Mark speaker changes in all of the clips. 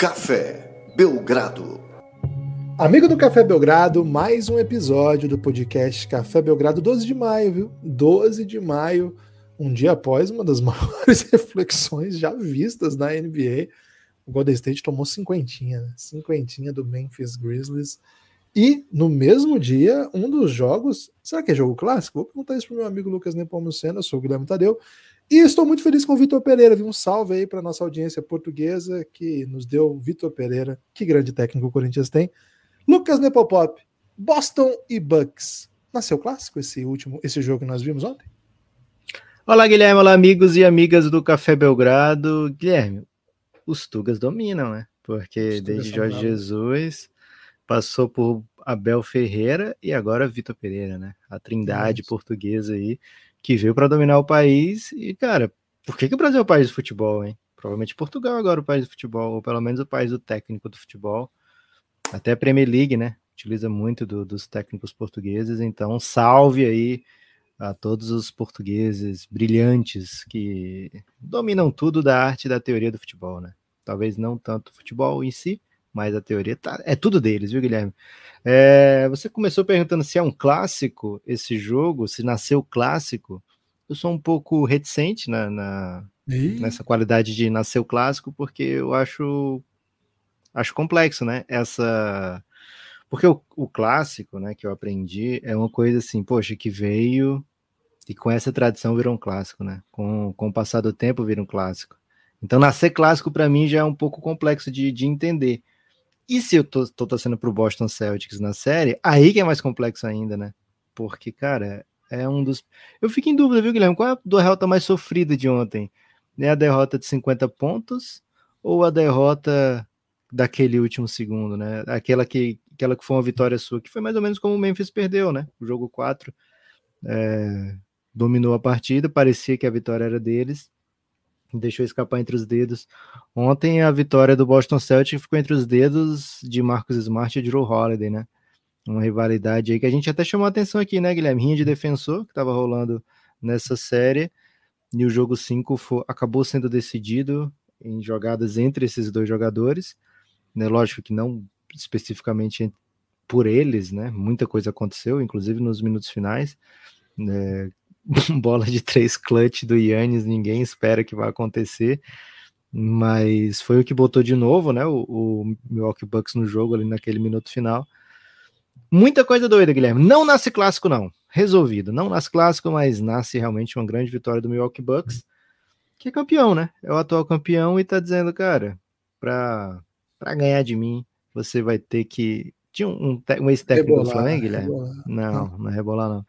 Speaker 1: Café Belgrado.
Speaker 2: Amigo do Café Belgrado, mais um episódio do podcast Café Belgrado, 12 de maio, viu? 12 de maio, um dia após uma das maiores reflexões já vistas na NBA. O Golden State tomou cinquentinha, né? Cinquentinha do Memphis Grizzlies. E, no mesmo dia, um dos jogos... Será que é jogo clássico? Vou perguntar isso pro meu amigo Lucas Nepomuceno, eu sou o Guilherme Tadeu. E estou muito feliz com o Vitor Pereira. Um salve aí para nossa audiência portuguesa que nos deu Vitor Pereira. Que grande técnico o Corinthians tem. Lucas Nepopop, Boston e Bucks. Nasceu clássico esse jogo que nós vimos ontem?
Speaker 3: Olá, Guilherme. Olá, amigos e amigas do Café Belgrado. Guilherme, os Tugas dominam, né? Porque desde Jorge Jesus passou por Abel Ferreira e agora Vitor Pereira, né? A trindade portuguesa aí que veio para dominar o país. E, cara, por que o Brasil é o país do futebol, hein? Provavelmente Portugal agora é o país do futebol, ou pelo menos o país do técnico do futebol. Até a Premier League, né? Utiliza muito dos técnicos portugueses. Então, salve aí a todos os portugueses brilhantes que dominam tudo da arte e da teoria do futebol, né? Talvez não tanto o futebol em si, mas a teoria é tudo deles, viu, Guilherme? Você começou perguntando se é um clássico esse jogo, se nasceu clássico. Eu sou um pouco reticente nessa qualidade de nascer o clássico, porque eu acho complexo, né? Porque o clássico, né, que eu aprendi é uma coisa assim, poxa, que veio e com essa tradição virou um clássico, né? Com o passar do tempo vira um clássico. Então, nascer clássico para mim já é um pouco complexo de entender. E se eu tô torcendo pro Boston Celtics na série, aí que é mais complexo ainda, né? Porque, cara, é um dos... Eu fico em dúvida, viu, Guilherme? Qual é a derrota mais sofrida de ontem? É a derrota de 50 pontos ou a derrota daquele último segundo, né? Aquela que foi uma vitória sua, que foi mais ou menos como o Memphis perdeu, né? O jogo 4 dominou a partida, parecia que a vitória era deles, deixou escapar entre os dedos. Ontem a vitória do Boston Celtics ficou entre os dedos de Marcus Smart e Jrue Holiday, né? Uma rivalidade aí que a gente até chamou a atenção aqui, né, Guilherme? Rinha de defensor, que estava rolando nessa série, e o jogo 5 acabou sendo decidido em jogadas entre esses dois jogadores, né? Lógico que não especificamente por eles, né? Muita coisa aconteceu, inclusive nos minutos finais, né? Bola de 3 clutch do Giannis, ninguém espera que vai acontecer, mas foi o que botou de novo, né, o Milwaukee Bucks no jogo ali naquele minuto final. Muita coisa doida, Guilherme. Não nasce clássico, não. Resolvido. Não nasce clássico, mas nasce realmente uma grande vitória do Milwaukee Bucks, que é campeão, né? É o atual campeão e tá dizendo, cara, pra ganhar de mim, você vai ter que... Tinha um ex-técnico do Flamengo, Guilherme? Não é rebolar, não.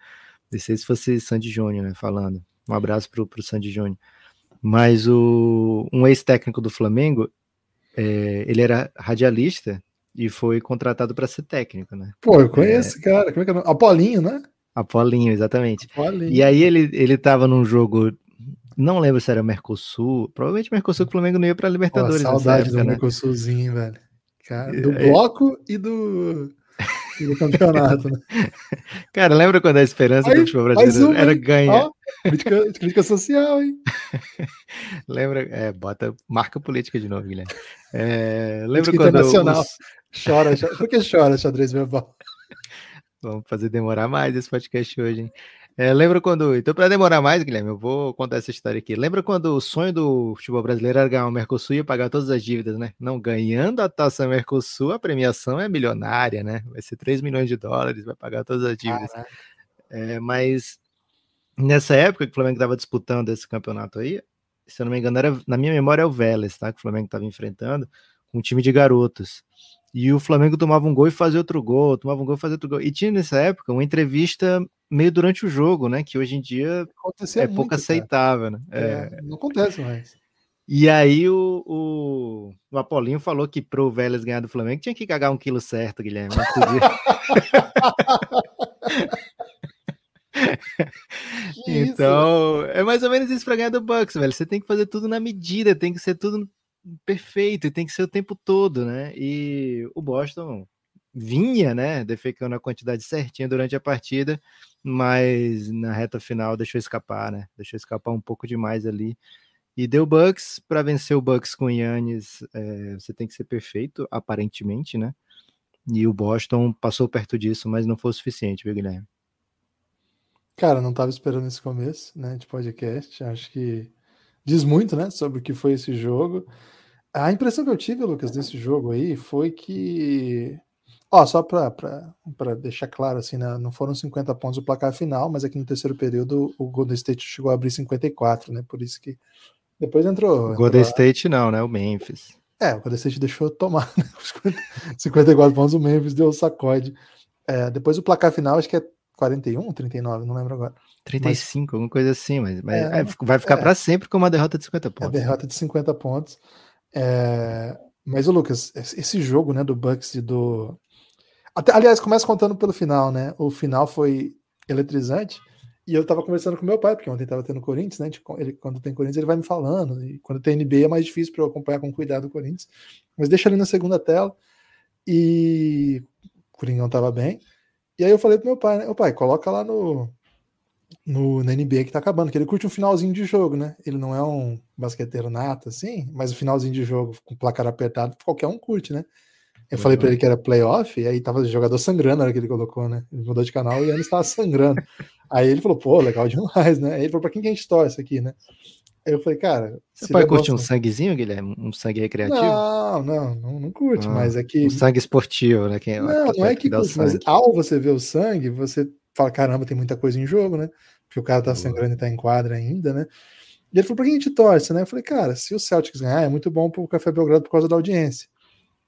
Speaker 3: Não sei se fosse Sandy Júnior, né, falando. Um abraço pro Sandy Júnior. Mas um ex-técnico do Flamengo, ele era radialista e foi contratado para ser técnico, né?
Speaker 2: Pô, eu conheço esse cara. Como é que é? Apolinho, né?
Speaker 3: Apolinho, exatamente.
Speaker 2: Apolinho.
Speaker 3: E aí ele tava num jogo, não lembro se era Mercosul, provavelmente Mercosul, que o Flamengo não ia pra Libertadores.
Speaker 2: Pô, saudade
Speaker 3: nessa época,
Speaker 2: do Mercosulzinho, velho. Cara, do bloco e do campeonato, né?
Speaker 3: Cara, lembra quando a esperança do futebol brasileiro era ganhar?
Speaker 2: Crítica social, hein?
Speaker 3: Lembra? Marca política de novo, Guilherme. Lembra quando
Speaker 2: internacional. Chora. Por que chora, xadrez verbal?
Speaker 3: Vamos fazer demorar mais esse podcast hoje, hein? Lembra quando... Então, para demorar mais, Guilherme, eu vou contar essa história aqui. Lembra quando o sonho do futebol brasileiro era ganhar o Mercosul e pagar todas as dívidas, né? Não, ganhando a Taça Mercosul, a premiação é milionária, né? Vai ser 3 milhões de dólares, vai pagar todas as dívidas. Mas nessa época que o Flamengo estava disputando esse campeonato aí, se eu não me engano, na minha memória é o Vélez, tá? Que o Flamengo estava enfrentando um time de garotos. E o Flamengo tomava um gol e fazia outro gol, tomava um gol e fazia outro gol. E tinha nessa época uma entrevista meio durante o jogo, né? Que hoje em dia é pouco aceitável, né?
Speaker 2: Não acontece mais.
Speaker 3: E aí o Apolinho falou que pro Vélez ganhar do Flamengo tinha que cagar 1 quilo certo, Guilherme. Não podia. Então, é mais ou menos isso para ganhar do Bucks, velho. Você tem que fazer tudo na medida, tem que ser tudo perfeito, e tem que ser o tempo todo, né? E o Boston vinha, né, defecando a quantidade certinha durante a partida, mas na reta final deixou escapar, né? Deixou escapar um pouco demais ali. E deu Bucks. Para vencer o Bucks com o Giannis, você tem que ser perfeito, aparentemente, né? E o Boston passou perto disso, mas não foi o suficiente, viu, Guilherme?
Speaker 2: Cara, não estava esperando esse começo, né, de podcast. Acho que diz muito, né, sobre o que foi esse jogo. A impressão que eu tive, Lucas, desse jogo aí foi que... Ó, só para deixar claro, assim, né, não foram 50 pontos o placar final, mas aqui no terceiro período o Golden State chegou a abrir 54, né, por isso que depois entrou
Speaker 3: Golden State não, né, o Memphis.
Speaker 2: o Golden State deixou tomar, né, 54 pontos, o Memphis deu o sacode. Depois o placar final, acho que é 41, 39, não lembro agora.
Speaker 3: 35, alguma coisa assim, mas vai ficar para sempre com uma derrota de 50 pontos.
Speaker 2: A derrota de 50 pontos. Mas o Lucas, esse jogo, né, do Bucks e do... aliás, começa contando pelo final, né? O final foi eletrizante. E eu tava conversando com meu pai, porque ontem tava tendo Corinthians, né? Quando tem Corinthians, ele vai me falando. E quando tem NBA é mais difícil para eu acompanhar com cuidado o Corinthians. Mas deixa ali na segunda tela. E o Coringão tava bem. E aí eu falei pro meu pai, né? Ô pai, coloca lá na NBA que tá acabando, que ele curte um finalzinho de jogo, né? Ele não é um basqueteiro nato, assim, mas o finalzinho de jogo com placar apertado, qualquer um curte, né? Eu falei pra ele que era playoff, e aí tava o jogador sangrando na hora que ele colocou, né? Ele mudou de canal e o Giannis tava sangrando. Aí ele falou, pô, legal demais, né? Aí ele falou, pra quem que a gente torce aqui, né? Aí eu falei, cara...
Speaker 3: Seu pai curte um sanguezinho, Guilherme? Um sangue recreativo?
Speaker 2: Não curte, mas é que...
Speaker 3: Um sangue esportivo, né?
Speaker 2: Não é que curte, mas ao você ver o sangue, você fala, caramba, tem muita coisa em jogo, né? Porque o cara tá sangrando e tá em quadra ainda, né? E ele falou, pra quem a gente torce, né? Eu falei, cara, se o Celtics ganhar, é muito bom pro Café Belgrado por causa da audiência.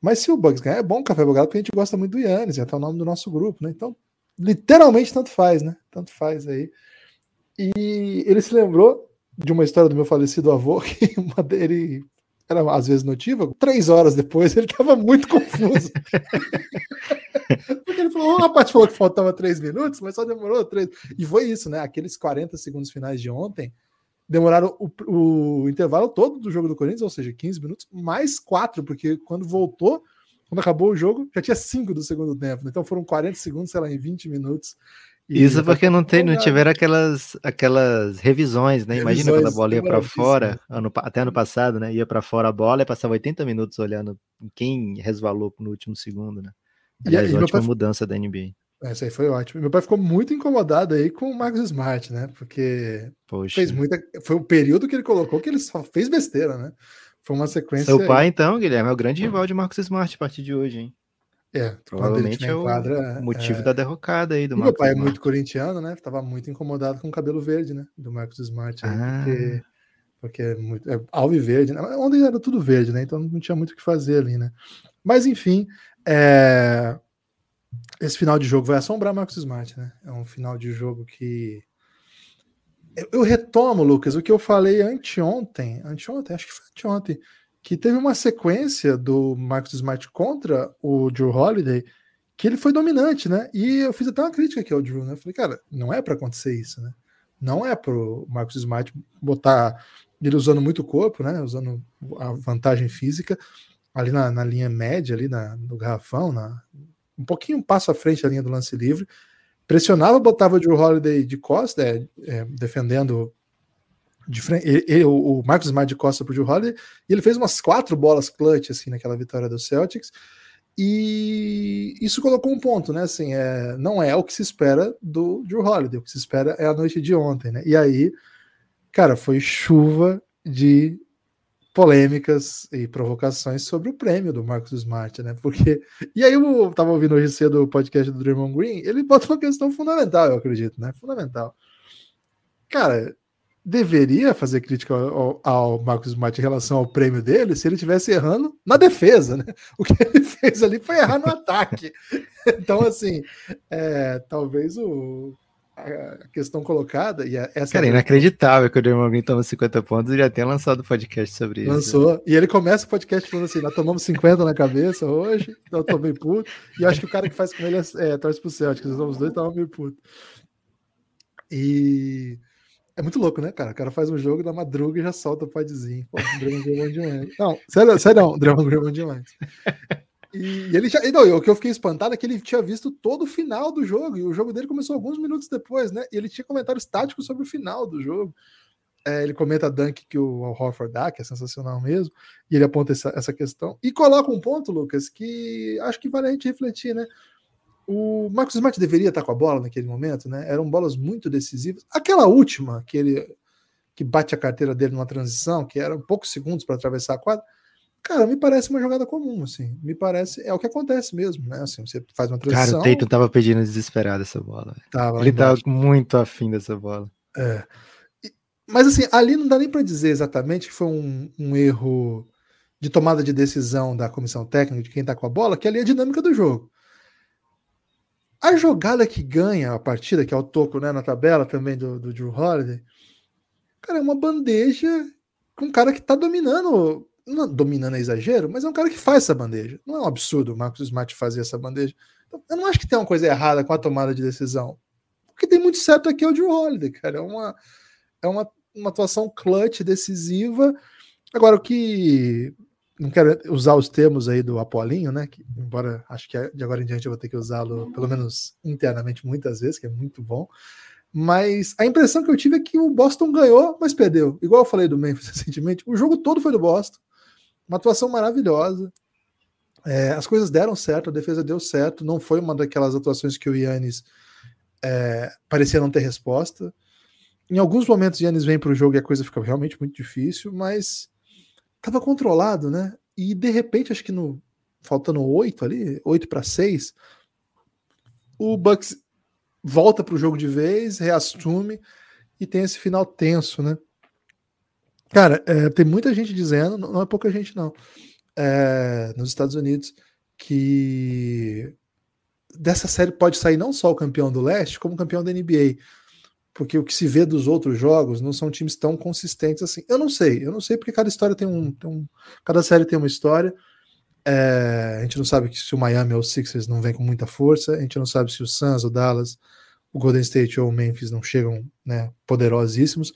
Speaker 2: Mas se o Bucks ganhar, é bom o Café Belgrado porque a gente gosta muito do Giannis, é até o nome do nosso grupo, né? Então, literalmente, tanto faz, né? Tanto faz aí. E ele se lembrou de uma história do meu falecido avô, que ele era às vezes notívago, 3 horas depois ele tava muito confuso. Porque ele falou, a parte falou que faltava 3 minutos, mas só demorou 3. E foi isso, né? Aqueles 40 segundos finais de ontem demoraram o intervalo todo do jogo do Corinthians, ou seja, 15 minutos, mais 4, porque quando acabou o jogo, já tinha 5 do segundo tempo. Então foram 40 segundos, sei lá, em 20 minutos.
Speaker 3: Isso porque não tiveram aquelas revisões, né? Imagina quando a bola ia para fora, até ano passado, né? Ia para fora a bola e passava 80 minutos olhando quem resvalou no último segundo, né? Aliás, ótima mudança da NBA.
Speaker 2: Essa aí foi ótimo. Meu pai ficou muito incomodado aí com o Marcus Smart, né? Porque foi um período que ele colocou que ele só fez besteira, né? Foi uma sequência...
Speaker 3: Seu pai, então, Guilherme, é o grande rival de Marcus Smart a partir de hoje, hein?
Speaker 2: Provavelmente é o
Speaker 3: motivo da derrocada aí do
Speaker 2: Marcus Smart. Meu pai é muito corintiano, né? Tava muito incomodado com o cabelo verde, né? Do Marcus Smart aí, porque é muito... alviverde, né? Ontem era tudo verde, né? Então não tinha muito o que fazer ali, né? Mas enfim, esse final de jogo vai assombrar Marcus Smart, né? É um final de jogo que... Eu retomo, Lucas, o que eu falei anteontem, acho que foi anteontem, que teve uma sequência do Marcus Smart contra o Jrue Holiday, que ele foi dominante, né? E eu fiz até uma crítica aqui ao Jrue, né? Eu falei, cara, não é para acontecer isso, né? Não é pro Marcus Smart botar ele usando muito o corpo, né? Usando a vantagem física ali na linha média, ali no garrafão, um pouquinho um passo à frente da linha do lance livre, pressionava, botava o Jrue Holiday de costa, defendendo de frente, o Marcus Smart de costa pro Jrue Holiday, e ele fez umas 4 bolas clutch, assim, naquela vitória do Celtics, e isso colocou um ponto, né, assim, não é o que se espera do Jrue Holiday, o que se espera é a noite de ontem, né, e aí, cara, foi chuva de polêmicas e provocações sobre o prêmio do Marcus Smart, né? Porque... E aí eu tava ouvindo hoje cedo o podcast do Draymond Green, ele bota uma questão fundamental, eu acredito, né? Fundamental. Cara, deveria fazer crítica ao Marcus Smart em relação ao prêmio dele se ele estivesse errando na defesa, né? O que ele fez ali foi errar no ataque. Então, assim, talvez a questão colocada... E essa
Speaker 3: cara, inacreditável que o Draymond Green toma 50 pontos e já tenha lançado podcast sobre isso.
Speaker 2: Lançou. E ele começa o podcast falando assim, nós tomamos 50 na cabeça hoje, então eu tô meio puto. E acho que o cara que faz com ele torce pro Celtics, os dois estavam meio putos. E é muito louco, né, cara? O cara faz um jogo da madruga e já solta o podzinho. Pô, o Draymond Green é bom demais. Não, sério, o Draymond Green é bom demais. E ele já... Não, o que eu fiquei espantado é que ele tinha visto todo o final do jogo, e o jogo dele começou alguns minutos depois, né? E ele tinha comentários táticos sobre o final do jogo. ele comenta a dunk que o Al Horford dá, que é sensacional mesmo, e ele aponta essa questão, e coloca um ponto, Lucas, que acho que vale a gente refletir, né? O Marcus Smart deveria estar com a bola naquele momento, né? Eram bolas muito decisivas. Aquela última, que bate a carteira dele numa transição, que eram poucos segundos para atravessar a quadra, cara, me parece uma jogada comum, assim. Me parece, é o que acontece mesmo, né? Assim, você faz uma transição...
Speaker 3: Cara, o Tatum tava pedindo desesperado essa bola. Ele tava muito afim dessa bola.
Speaker 2: Mas assim, ali não dá nem para dizer exatamente que foi um erro de tomada de decisão da comissão técnica, de quem tá com a bola, que ali é a dinâmica do jogo. A jogada que ganha a partida, que é o toco, né, na tabela também do Jrue Holiday, cara, é uma bandeja com um cara que tá dominando, não dominando é exagero, mas é um cara que faz essa bandeja. Não é um absurdo o Marcus Smart fazer essa bandeja. Então, eu não acho que tem uma coisa errada com a tomada de decisão. O que tem muito certo aqui é o Jrue Holiday, cara. É uma atuação clutch, decisiva. Agora, o que... Não quero usar os termos aí do Apolinho, né? Que, embora acho que de agora em diante eu vou ter que usá-lo, pelo menos internamente, muitas vezes, que é muito bom. Mas a impressão que eu tive é que o Boston ganhou, mas perdeu. Igual eu falei do Memphis recentemente, o jogo todo foi do Boston. Uma atuação maravilhosa. As coisas deram certo, a defesa deu certo. Não foi uma daquelas atuações que o Giannis parecia não ter resposta. Em alguns momentos o Giannis vem para o jogo e a coisa fica realmente muito difícil, mas estava controlado, né? E de repente, acho que faltando 8 para 6, o Bucks volta para o jogo de vez, reassume e tem esse final tenso, né? Cara, tem muita gente dizendo, não é pouca gente não, nos Estados Unidos, que dessa série pode sair não só o campeão do leste, como o campeão da NBA. Porque o que se vê dos outros jogos não são times tão consistentes assim. Eu não sei porque cada história cada série tem uma história. A gente não sabe se o Miami ou o Sixers não vem com muita força, a gente não sabe se o Suns, o Dallas, o Golden State ou o Memphis não chegam, né, poderosíssimos.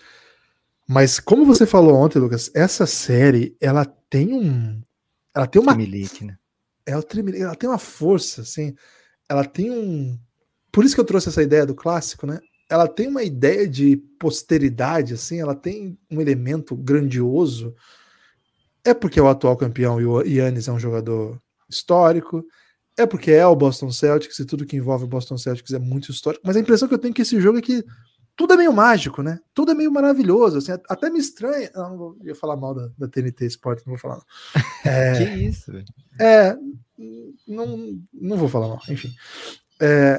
Speaker 2: Mas como você falou ontem, Lucas, essa série, ela tem uma
Speaker 3: Tremelique, né?
Speaker 2: Ela tem uma força, assim, ela tem por isso que eu trouxe essa ideia do clássico, né? Ela tem uma ideia de posteridade, assim, ela tem um elemento grandioso. É porque é o atual campeão e o Giannis é um jogador histórico, é porque é o Boston Celtics e tudo que envolve o Boston Celtics é muito histórico, mas a impressão que eu tenho é que esse jogo é que tudo é meio mágico, né? Tudo é meio maravilhoso, assim, até me estranha. Eu ia falar mal da TNT Sport, não vou falar.
Speaker 3: Que isso, velho?
Speaker 2: Não vou falar mal, enfim.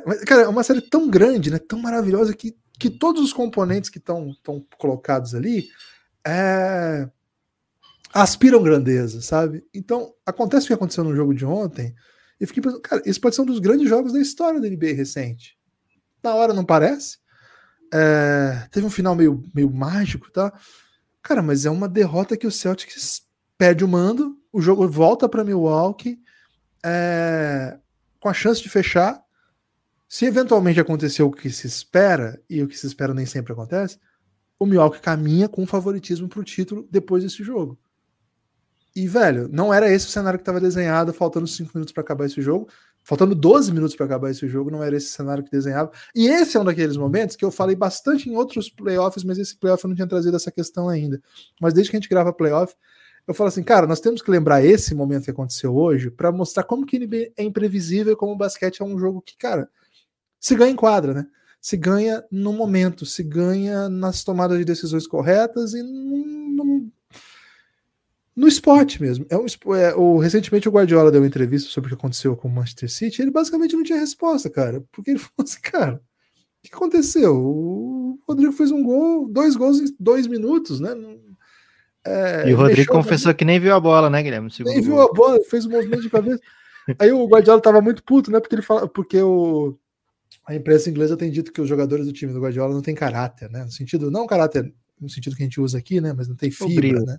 Speaker 2: Mas, cara, é uma série tão grande, né, tão maravilhosa, que todos os componentes que estão colocados ali aspiram grandeza, sabe? Então, acontece o que aconteceu no jogo de ontem, e fiquei pensando, cara, esse pode ser um dos grandes jogos da história da NBA recente. Na hora não parece. Teve um final meio mágico, tá? Cara, mas é uma derrota que o Celtics perde o mando, o jogo volta para Milwaukee, com a chance de fechar. Se eventualmente acontecer o que se espera, e o que se espera nem sempre acontece, o Milwaukee caminha com favoritismo para o título depois desse jogo. E, velho, não era esse o cenário que estava desenhado, faltando 5 minutos para acabar esse jogo, faltando 12 minutos para acabar esse jogo, não era esse cenário que desenhava. E esse é um daqueles momentos que eu falei bastante em outros playoffs, mas esse playoff eu não tinha trazido essa questão ainda. Mas desde que a gente grava playoff, eu falo assim, cara, nós temos que lembrar esse momento que aconteceu hoje para mostrar como que NBA é imprevisível, como o basquete é um jogo que, cara, se ganha em quadra, né? Se ganha no momento, se ganha nas tomadas de decisões corretas e no esporte mesmo. Recentemente o Guardiola deu uma entrevista sobre o que aconteceu com o Manchester City, ele basicamente não tinha resposta, cara, porque ele falou assim, cara, o que aconteceu? O Rodrigo fez 2 gols em 2 minutos, né?
Speaker 3: E o Rodrigo confessou que nem viu a bola, né, Guilherme?
Speaker 2: Nem viu a bola, fez um movimento de cabeça. Aí o Guardiola tava muito puto, né? Porque a imprensa inglesa tem dito que os jogadores do time do Guardiola não tem caráter, né? Não caráter no sentido que a gente usa aqui, né? Mas não tem fibra, né?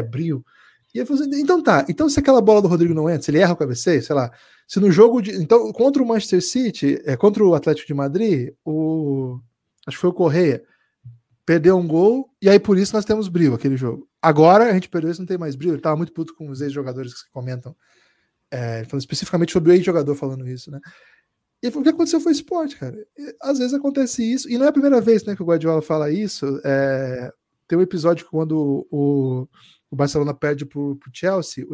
Speaker 2: Brio. E eu falei assim, então tá. Então se aquela bola do Rodrigo não entra, se ele erra o cabeceio, sei lá, se no jogo então, contra o Manchester City, contra o Atlético de Madrid, acho que foi o Correia, perdeu um gol, e aí por isso nós temos brilho aquele jogo. Agora a gente perdeu isso, não tem mais brilho. Ele tava muito puto com os ex-jogadores que comentam, falando especificamente sobre o ex-jogador falando isso, né? E o que aconteceu foi esporte, cara. Às vezes acontece isso, e não é a primeira vez, né, que o Guardiola fala isso. tem um episódio quando o Barcelona perde pro Chelsea,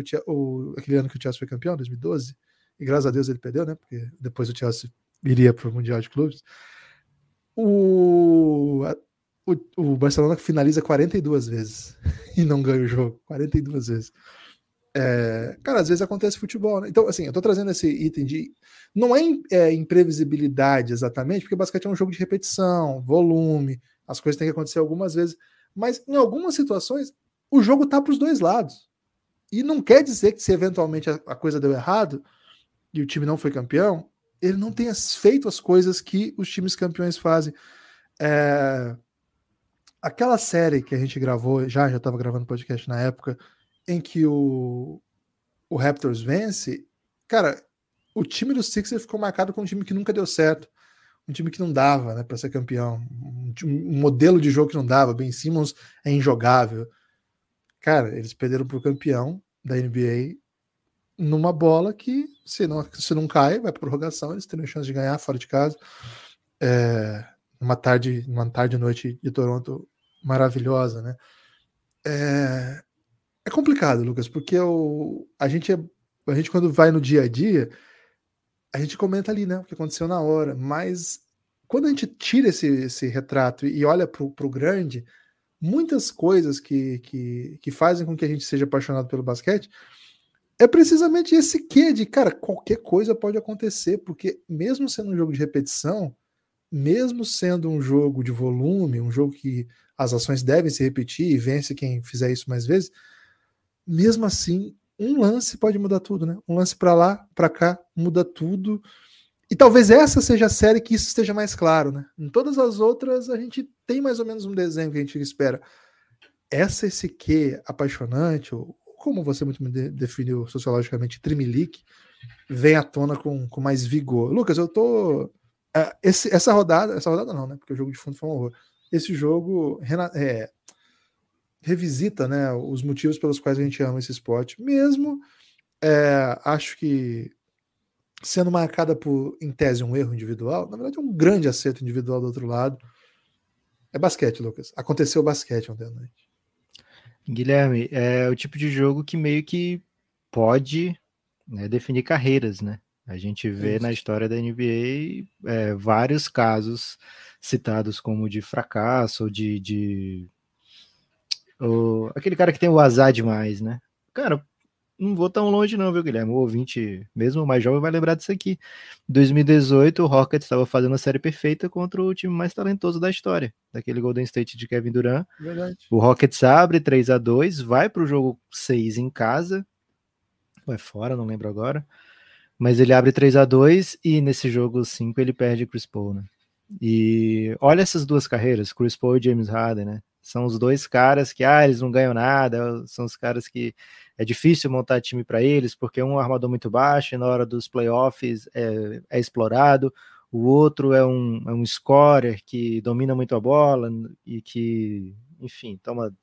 Speaker 2: aquele ano que o Chelsea foi campeão, 2012, e graças a Deus ele perdeu, né? Porque depois o Chelsea iria pro Mundial de Clubes. O Barcelona finaliza 42 vezes e não ganha o jogo, 42 vezes. Cara, às vezes acontece futebol, né? Então, assim, eu tô trazendo esse item de... Não é imprevisibilidade exatamente, porque o basquete é um jogo de repetição, volume, as coisas têm que acontecer algumas vezes, mas em algumas situações o jogo tá para os dois lados. E não quer dizer que se eventualmente a coisa deu errado e o time não foi campeão, ele não tenha feito as coisas que os times campeões fazem. Aquela série que a gente gravou, já estava gravando podcast na época, em que o Raptors vence, cara, o time do Sixers ficou marcado como um time que nunca deu certo, um time que não dava, né, para ser campeão, um modelo de jogo que não dava. Ben Simmons é injogável. Cara, eles perderam pro campeão da NBA numa bola que, se não cai, vai para prorrogação, eles teriam chance de ganhar fora de casa. Uma tarde e noite de Toronto maravilhosa, né? É complicado, Lucas, porque a gente quando vai no dia a dia, a gente comenta ali, né, o que aconteceu na hora, mas quando a gente tira esse retrato e olha pro grande, muitas coisas que fazem com que a gente seja apaixonado pelo basquete é precisamente esse quê de, cara, qualquer coisa pode acontecer, porque mesmo sendo um jogo de repetição, mesmo sendo um jogo de volume, um jogo que as ações devem se repetir e vence quem fizer isso mais vezes, mesmo assim, um lance pode mudar tudo, né? Um lance para lá, para cá, muda tudo. E talvez essa seja a série que isso esteja mais claro, né? Em todas as outras, a gente tem mais ou menos um desenho que a gente espera. Esse quê apaixonante, ou como você muito me definiu sociologicamente, trimelique, vem à tona com mais vigor. Lucas, eu tô... essa rodada não, né? Porque o jogo de fundo foi um horror. Esse jogo revisita, né, os motivos pelos quais a gente ama esse esporte. Mesmo, acho que sendo marcada por, em tese, um erro individual, na verdade é um grande acerto individual do outro lado. É basquete, Lucas. Aconteceu basquete ontem à noite.
Speaker 3: Guilherme, é o tipo de jogo que meio que pode, né, definir carreiras, né? A gente vê na história da NBA vários casos citados como de fracasso ou aquele cara que tem o azar demais, né? Cara, não vou tão longe não, viu, Guilherme? O ouvinte, mesmo mais jovem, vai lembrar disso aqui. Em 2018, o Rockets estava fazendo a série perfeita contra o time mais talentoso da história, daquele Golden State de Kevin Durant.
Speaker 2: Verdade.
Speaker 3: O Rockets abre 3-2, vai para o jogo 6 em casa, ou é fora, não lembro agora, mas ele abre 3-2 e nesse jogo 5 ele perde Chris Paul, né? E olha essas duas carreiras, Chris Paul e James Harden, né? São os dois caras que, eles não ganham nada, são os caras que é difícil montar time para eles, porque um é um armador muito baixo e na hora dos playoffs é explorado, o outro é um scorer que domina muito a bola e que, enfim, toma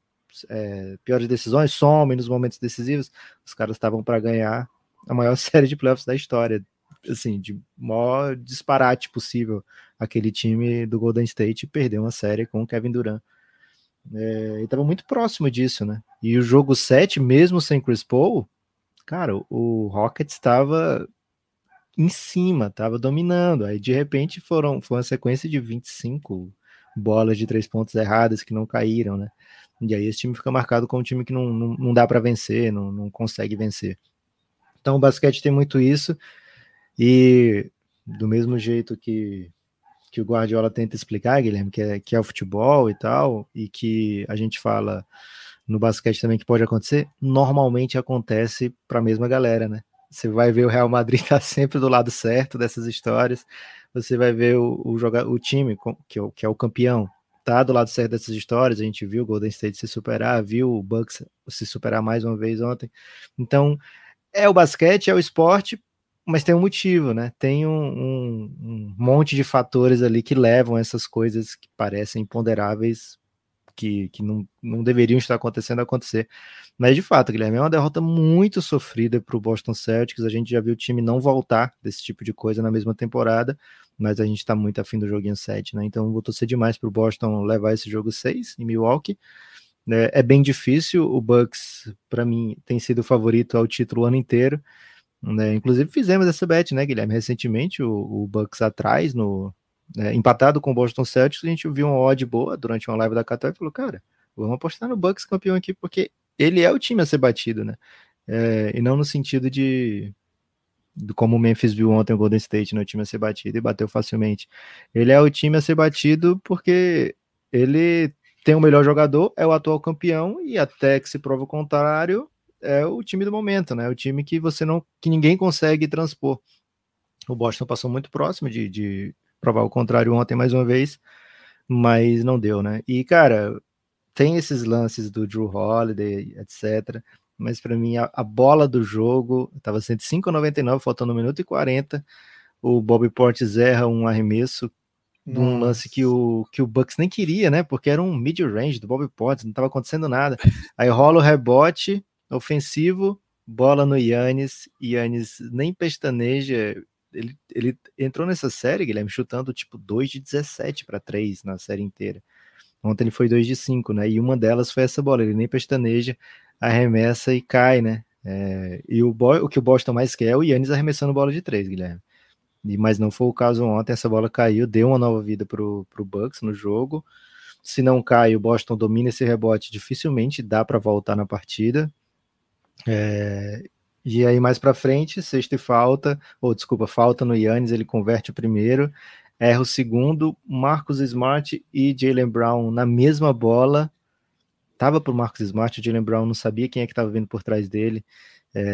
Speaker 3: piores decisões, some nos momentos decisivos. Os caras estavam para ganhar a maior série de playoffs da história, assim, de maior disparate possível. Aquele time do Golden State perdeu uma série com o Kevin Durant. E estava muito próximo disso, né? E o jogo 7, mesmo sem Chris Paul, cara, o Rockets estava em cima, estava dominando. Aí, de repente, foi uma sequência de 25 bolas de 3 pontos erradas que não caíram, né? E aí esse time fica marcado como um time que não dá para vencer, não consegue vencer. Então o basquete tem muito isso, e do mesmo jeito que o Guardiola tenta explicar, Guilherme, que é o futebol e tal, e que a gente fala no basquete também que pode acontecer, normalmente acontece para a mesma galera, né? Você vai ver o Real Madrid tá sempre do lado certo dessas histórias, você vai ver o time, que é o campeão, tá do lado certo dessas histórias. A gente viu o Golden State se superar, viu o Bucks se superar mais uma vez ontem. Então, o basquete, é o esporte, mas tem um motivo, né? Tem um monte de fatores ali que levam essas coisas que parecem imponderáveis que não deveriam estar acontecendo acontecer. Mas de fato, Guilherme, é uma derrota muito sofrida para o Boston Celtics. A gente já viu o time não voltar desse tipo de coisa na mesma temporada, mas a gente está muito afim do joguinho 7, né? Então vou torcer demais para o Boston levar esse jogo 6 em Milwaukee. É bem difícil. O Bucks, para mim, tem sido o favorito ao título o ano inteiro. Inclusive fizemos essa bet, né, Guilherme? Recentemente, o Bucks atrás, empatado com o Boston Celtics, a gente viu uma odd boa durante uma live da Qatar e falou, cara, vamos apostar no Bucks campeão aqui, porque ele é o time a ser batido, né? E não no sentido de como o Memphis viu ontem o Golden State, né, o time a ser batido e bateu facilmente. Ele é o time a ser batido porque ele tem o melhor jogador, é o atual campeão, e até que se prova o contrário, é o time do momento, né? O time que que ninguém consegue transpor. O Boston passou muito próximo de provar o contrário ontem mais uma vez, mas não deu, né? E, cara, tem esses lances do Jrue Holiday, etc., mas para mim a bola do jogo estava 105,99, faltando 1 minuto e 40, o Bobby Portis erra um arremesso de um lance que o Bucks nem queria, né? Porque era um mid-range do Bobby Portis, não estava acontecendo nada. Aí rola o rebote ofensivo, bola no Giannis nem pestaneja. Ele entrou nessa série, Guilherme, chutando tipo 2 de 17 para 3 na série inteira. Ontem ele foi 2 de 5, né? E uma delas foi essa bola, ele nem pestaneja, arremessa e cai, né? E o que o Boston mais quer é o Giannis arremessando bola de 3, Guilherme. Mas não foi o caso ontem, essa bola caiu, deu uma nova vida pro Bucks no jogo. Se não cai, o Boston domina esse rebote, dificilmente dá para voltar na partida. E aí mais para frente, sexta e falta no Giannis, ele converte o primeiro, erra o segundo, Marcus Smart e Jaylen Brown na mesma bola, tava pro Marcus Smart, o Jaylen Brown não sabia quem é que estava vindo por trás dele,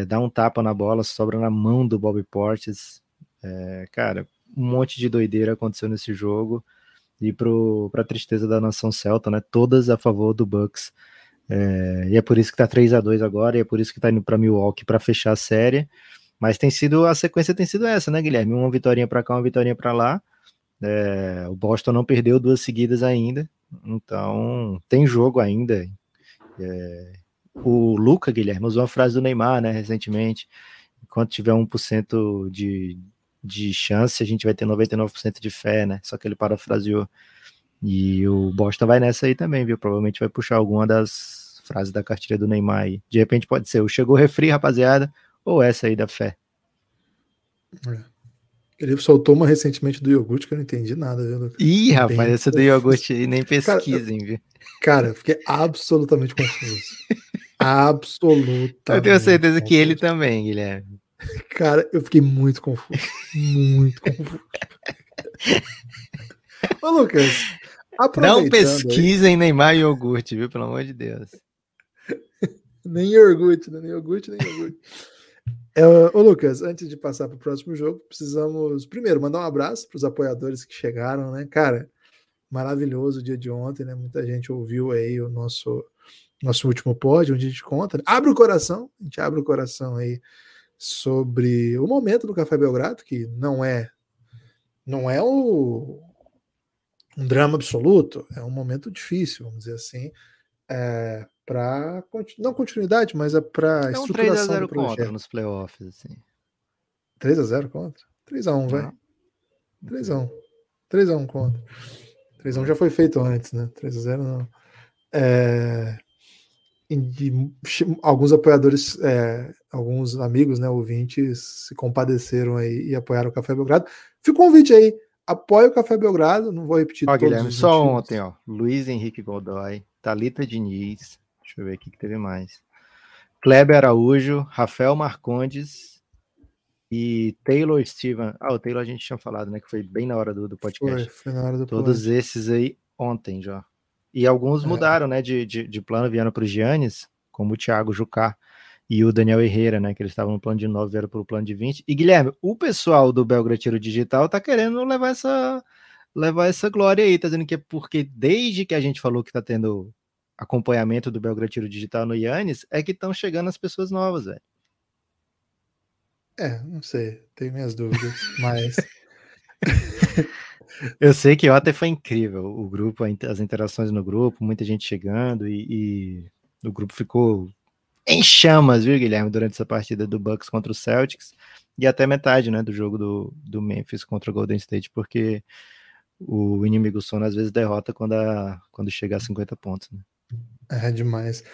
Speaker 3: dá um tapa na bola, sobra na mão do Bobby Portis. Cara, um monte de doideira aconteceu nesse jogo, e pra tristeza da nação celta, né, todas a favor do Bucks. E é por isso que tá 3-2 agora, e é por isso que tá indo para Milwaukee para fechar a série. Mas a sequência tem sido essa, né, Guilherme? Uma vitória para cá, uma vitória para lá. O Boston não perdeu 2 seguidas ainda, então tem jogo ainda. O Luka, Guilherme, usou uma frase do Neymar, né, recentemente: enquanto tiver 1% de chance, a gente vai ter 99% de fé, né? Só que ele parafraseou. E o Boston vai nessa aí também, viu? Provavelmente vai puxar alguma das frases da cartilha do Neymar aí. De repente pode ser o chegou refri, rapaziada, ou essa aí da fé.
Speaker 2: Ele soltou uma recentemente do iogurte que eu não entendi nada, viu, Lucas?
Speaker 3: Ih, rapaz, essa do iogurte aí nem pesquisem, viu?
Speaker 2: Cara, eu fiquei absolutamente confuso. Absolutamente.
Speaker 3: Eu tenho certeza que ele também, Guilherme.
Speaker 2: Cara, eu fiquei muito confuso. Muito confuso. Ô, Lucas,
Speaker 3: não pesquisem Neymar e iogurte, viu? Pelo amor de Deus.
Speaker 2: Nem iogurte, né? Nem iogurte. Ô, Lucas, antes de passar para o próximo jogo, precisamos primeiro mandar um abraço para os apoiadores que chegaram, né? Cara, maravilhoso o dia de ontem, né? Muita gente ouviu aí o nosso último pod, onde a gente conta, né? A gente abre o coração aí sobre o momento do Café Belgrado, que não é um drama absoluto, é um momento difícil, vamos dizer assim, para não continuidade, mas para estruturação do projeto.
Speaker 3: Contra nos playoffs, assim.
Speaker 2: 3-0 contra? 3-1, vai. 3-1. 3-1 contra. 3-1 já foi feito antes, né? 3-0 não. Alguns apoiadores, alguns amigos, né, ouvintes, se compadeceram aí e apoiaram o Café Belgrado. Fica o convite aí, apoia o Café Belgrado, não vou repetir todos
Speaker 3: Guilherme,
Speaker 2: os
Speaker 3: só
Speaker 2: motivos.
Speaker 3: ontem, ó, Luiz Henrique Godoy, Thalita Diniz, deixa eu ver aqui que teve mais, Kleber Araújo, Rafael Marcondes e Taylor Steven. O Taylor a gente tinha falado, né, que foi bem na hora do podcast.
Speaker 2: Foi na hora do
Speaker 3: Todos esses aí ontem já. E alguns mudaram, né, de plano, vieram para o Giannis, como o Thiago Jucá e o Daniel Herrera, né, que eles estavam no plano de 9, vieram para o plano de 20. E, Guilherme, o pessoal do Belgra Tiro Digital tá querendo levar essa glória aí, tá dizendo que é porque desde que a gente falou que tá tendo acompanhamento do Belgra Tiro Digital no Giannis, é que estão chegando as pessoas novas, velho.
Speaker 2: Não sei, tenho minhas dúvidas, mas
Speaker 3: Eu sei que ontem foi incrível, o grupo, as interações no grupo, muita gente chegando e o grupo ficou em chamas, viu, Guilherme, durante essa partida do Bucks contra o Celtics e até metade, né, do jogo do Memphis contra o Golden State, porque o inimigo sono às vezes derrota quando chega a 50 pontos, né?
Speaker 2: É demais.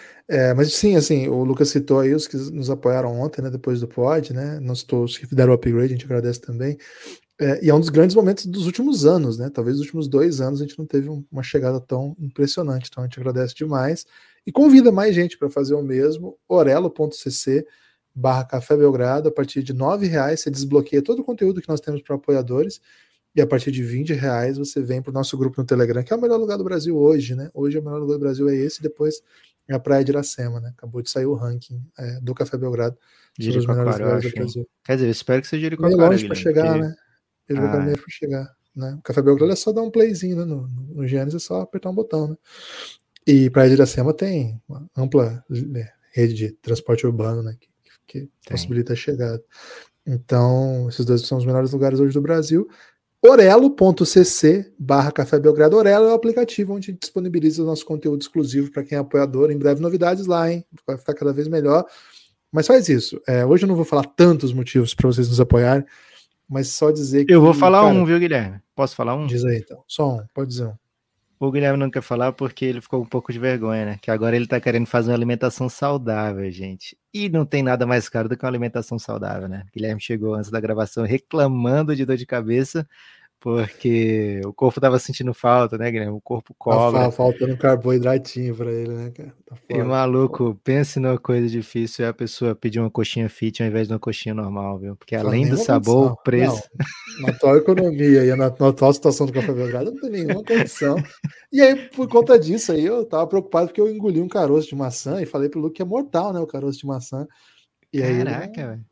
Speaker 2: Mas sim, assim, o Lucas citou aí os que nos apoiaram ontem, né, depois do pod, né, não citou os que deram o upgrade, a gente agradece também. E é um dos grandes momentos dos últimos anos, né, talvez nos últimos 2 anos a gente não teve uma chegada tão impressionante, então a gente agradece demais e convida mais gente para fazer o mesmo, orelo.cc/Café Belgrado, a partir de R$ 9 você desbloqueia todo o conteúdo que nós temos para apoiadores. E a partir de R$ 20 você vem para o nosso grupo no Telegram, que é o melhor lugar do Brasil hoje, né? Hoje o melhor lugar do Brasil é esse, depois é a Praia de Iracema, né? Acabou de sair o ranking do Café Belgrado sobre os melhores lugares do Brasil.
Speaker 3: Quer dizer, eu espero que seja Jericoacoara.
Speaker 2: Meio longe para chegar, né? Meio para chegar, né? O Café Belgrado é só dar um playzinho, né? No Gênesis é só apertar um botão, né? E Praia de Iracema tem uma ampla rede de transporte urbano, né? Que possibilita a chegada. Então, esses dois são os melhores lugares hoje do Brasil. orelo.cc/Café Belgrado. Orelo é o aplicativo onde a gente disponibiliza o nosso conteúdo exclusivo para quem é apoiador. Em breve novidades lá, hein? Vai ficar cada vez melhor. Mas faz isso. Hoje eu não vou falar tantos motivos para vocês nos apoiarem, mas só dizer que...
Speaker 3: Eu vou falar um, viu, Guilherme? Posso falar um?
Speaker 2: Diz aí, então. Só um, pode dizer um.
Speaker 3: O Guilherme não quer falar porque ele ficou um pouco de vergonha, né? Que agora ele tá querendo fazer uma alimentação saudável, gente. E não tem nada mais caro do que uma alimentação saudável, né? O Guilherme chegou antes da gravação reclamando de dor de cabeça, porque o corpo tava sentindo falta, né, Guilherme? O corpo cobra.
Speaker 2: Tá faltando carboidratinho pra ele, né, cara? Tá
Speaker 3: foda, e maluco, pense numa coisa difícil é a pessoa pedir uma coxinha fit ao invés de uma coxinha normal, viu? Porque além do sabor, o preço...
Speaker 2: Não, na atual economia e na atual situação do Café Belgrado não tem nenhuma condição. E aí, por conta disso aí, eu tava preocupado porque eu engoli um caroço de maçã e falei pro Luke que é mortal, né, o caroço de maçã. E
Speaker 3: caraca, velho.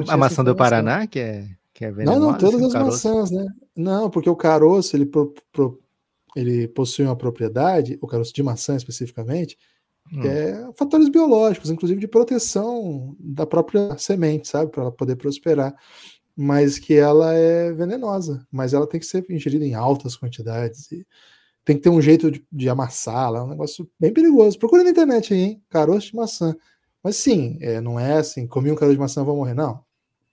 Speaker 3: A maçã do Paraná, que é venenosa?
Speaker 2: Não, todas as maçãs, né? Não, porque o caroço, ele possui uma propriedade, o caroço de maçã especificamente, fatores biológicos, inclusive de proteção da própria semente, sabe? Para ela poder prosperar. Mas que ela é venenosa. Mas ela tem que ser ingerida em altas quantidades. E tem que ter um jeito de amassá-la. É um negócio bem perigoso. Procura na internet aí, hein? Caroço de maçã. Mas sim, não é assim, comi um caroço de maçã, vou morrer. Não.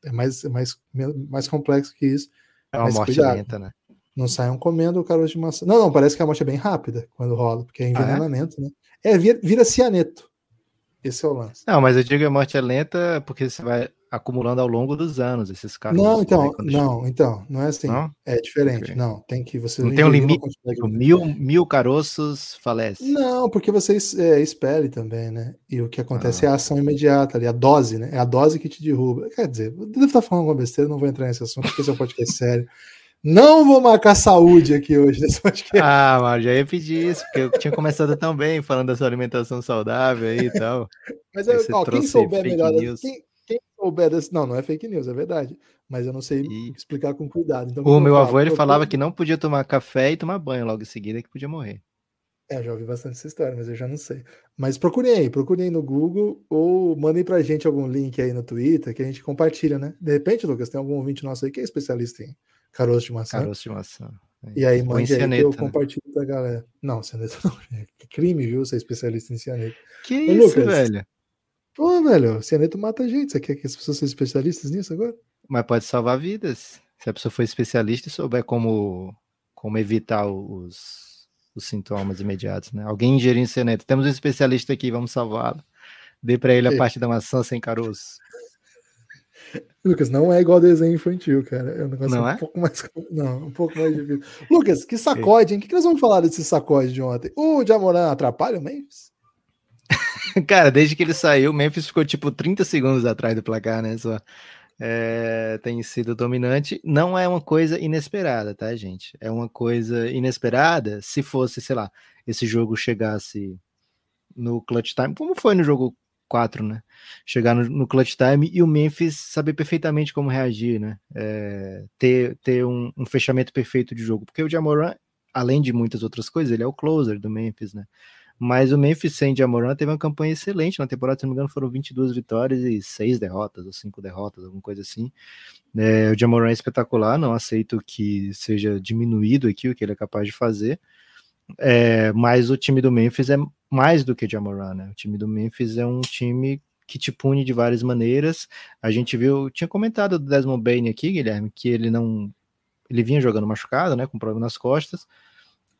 Speaker 2: É mais complexo que isso.
Speaker 3: É uma morte lenta, né?
Speaker 2: Não saiam comendo o caroço de maçã. Não, parece que a morte é bem rápida quando rola, porque é envenenamento, né? Vira cianeto. Esse é o lance.
Speaker 3: Não, mas eu digo que a morte é lenta porque você vai acumulando ao longo dos anos esses caroços.
Speaker 2: Não, então, não é assim. Não? É diferente. Okay. Não, tem que você...
Speaker 3: Não tem um limite, tipo, mil caroços falece.
Speaker 2: Não, porque você expele também, né? E o que acontece é a ação imediata ali, a dose, né? É a dose que te derruba. Quer dizer, eu devo estar falando alguma besteira, não vou entrar nesse assunto, porque esse é um podcast sério. Não vou marcar saúde aqui hoje nesse podcast.
Speaker 3: Mas já ia pedir isso, porque eu tinha começado tão bem falando da sua alimentação saudável aí e tal.
Speaker 2: Mas quem souber melhor... Quem souber desse... Não é fake news, é verdade. Mas eu não sei explicar com cuidado. Então,
Speaker 3: o meu avô, ele falava que não podia tomar café e tomar banho logo em seguida, que podia morrer.
Speaker 2: Eu já ouvi bastante essa história, mas eu já não sei. Mas procurem aí no Google ou mandem pra gente algum link aí no Twitter que a gente compartilha, né? De repente, Lucas, tem algum ouvinte nosso aí que é especialista em caroço de maçã.
Speaker 3: Caroço de maçã.
Speaker 2: E aí mande aí que eu compartilho pra galera. Não, cianeto não. É crime, viu? Ser especialista em cianeto.
Speaker 3: Que isso, Lucas, velho?
Speaker 2: Pô, velho, cianeto mata a gente. Você quer que as pessoas sejam especialistas nisso agora?
Speaker 3: Mas pode salvar vidas. Se a pessoa for especialista e souber como evitar os sintomas imediatos, né? Alguém ingerindo cianeto. Temos um especialista aqui, vamos salvá-lo. Dê pra ele a parte da maçã sem caroço.
Speaker 2: Lucas, não é igual desenho infantil, cara. É um negócio
Speaker 3: não
Speaker 2: um pouco mais difícil. Lucas, que sacode, hein? O que nós vamos falar desse sacode de ontem? O Jamoran atrapalha o Memphis?
Speaker 3: Cara, desde que ele saiu, o Memphis ficou tipo 30 segundos atrás do placar, né? Só tem sido dominante. Não é uma coisa inesperada, tá, gente? É uma coisa inesperada se fosse, sei lá, esse jogo chegasse no clutch time, como foi no jogo 4, né? Chegar no clutch time e o Memphis saber perfeitamente como reagir, né? Ter um fechamento perfeito de jogo. Porque o Ja Morant, além de muitas outras coisas, ele é o closer do Memphis, né? Mas o Memphis sem Ja Morant teve uma campanha excelente na temporada, se não me engano foram 22 vitórias e 6 derrotas, ou 5 derrotas, alguma coisa assim. O Ja Morant é espetacular, não aceito que seja diminuído aqui o que ele é capaz de fazer, mas o time do Memphis é mais do que Ja Morant, né? O time do Memphis é um time que te pune de várias maneiras. A gente viu, tinha comentado do Desmond Bane aqui, Guilherme, que ele vinha jogando machucado, né, com problema nas costas.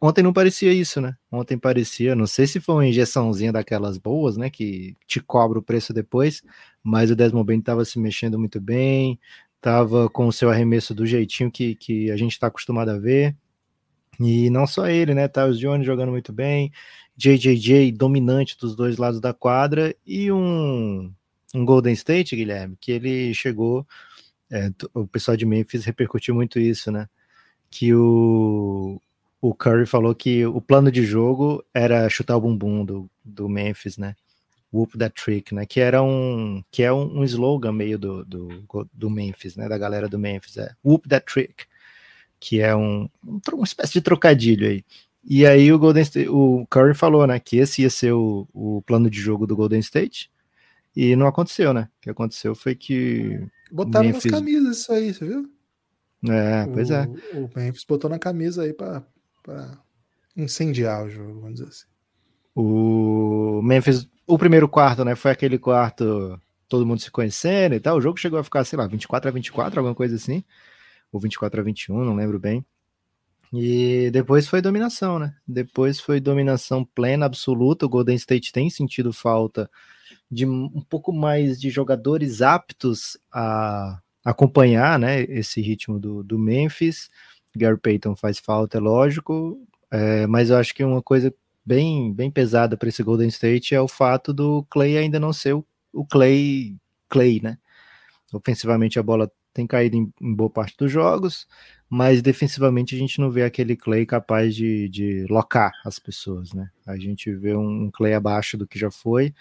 Speaker 3: Ontem não parecia isso, né? Ontem parecia, não sei se foi uma injeçãozinha daquelas boas, né, que te cobra o preço depois, mas o Desmond Bane estava se mexendo muito bem, estava com o seu arremesso do jeitinho que a gente está acostumado a ver, e não só ele, né, Tyus Jones jogando muito bem, JJJ dominante dos dois lados da quadra, e um Golden State, Guilherme, que ele chegou, o pessoal de Memphis repercutiu muito isso, né, que o Curry falou que o plano de jogo era chutar o bumbum do Memphis, né? Whoop that trick, né? Que é um slogan meio do Memphis, né? Da galera do Memphis, Whoop that trick, que é uma espécie de trocadilho aí. E aí o Curry falou, né? Que esse ia ser o plano de jogo do Golden State, e não aconteceu, né? O que aconteceu foi que
Speaker 2: botaram Memphis... nas camisas isso aí, você viu?
Speaker 3: Pois é.
Speaker 2: O Memphis botou na camisa aí para incendiar o jogo, vamos dizer assim.
Speaker 3: O Memphis, o primeiro quarto, né, foi aquele quarto todo mundo se conhecendo e tal, o jogo chegou a ficar, sei lá, 24-24, alguma coisa assim, ou 24-21, não lembro bem, e depois foi dominação, né, depois foi dominação plena, absoluta. O Golden State tem sentido falta de um pouco mais de jogadores aptos a acompanhar, né, esse ritmo do Memphis. Gary Payton faz falta, é lógico, mas eu acho que uma coisa bem, bem pesada para esse Golden State é o fato do Klay ainda não ser o Klay, né? Ofensivamente a bola tem caído em boa parte dos jogos, mas defensivamente a gente não vê aquele Klay capaz de locar as pessoas, né? A gente vê um Klay abaixo do que já foi.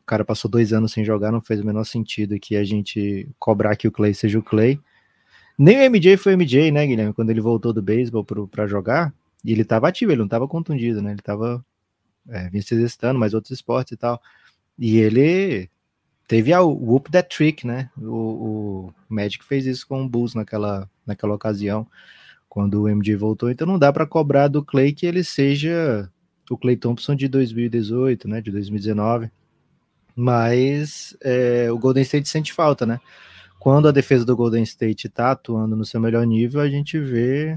Speaker 3: O cara passou 2 anos sem jogar, não fez o menor sentido que a gente cobrar que o Klay seja o Klay. Nem o MJ foi o MJ, né, Guilherme? Quando ele voltou do beisebol para jogar, e ele estava ativo, ele não estava contundido, né? Ele estava vinha se exercitando, mais outros esportes e tal. E ele teve o whoop that trick, né? O Magic fez isso com o Bulls naquela ocasião, quando o MJ voltou. Então não dá para cobrar do Klay que ele seja o Klay Thompson de 2018, né? De 2019. Mas o Golden State sente falta, né? Quando a defesa do Golden State está atuando no seu melhor nível, a gente vê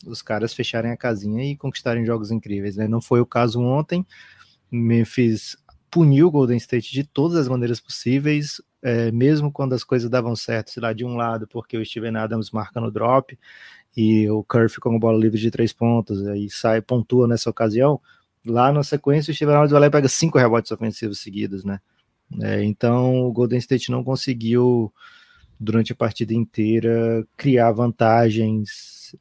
Speaker 3: os caras fecharem a casinha e conquistarem jogos incríveis, né? Não foi o caso ontem. Memphis puniu o Golden State de todas as maneiras possíveis, mesmo quando as coisas davam certo, sei lá, de um lado, porque o Steven Adams marca no drop e o Curry ficou com bola livre de 3 pontos, aí pontua nessa ocasião. Lá na sequência, o Steven Adams vai lá e pega 5 rebotes ofensivos seguidos, né? Então o Golden State não conseguiu durante a partida inteira criar vantagens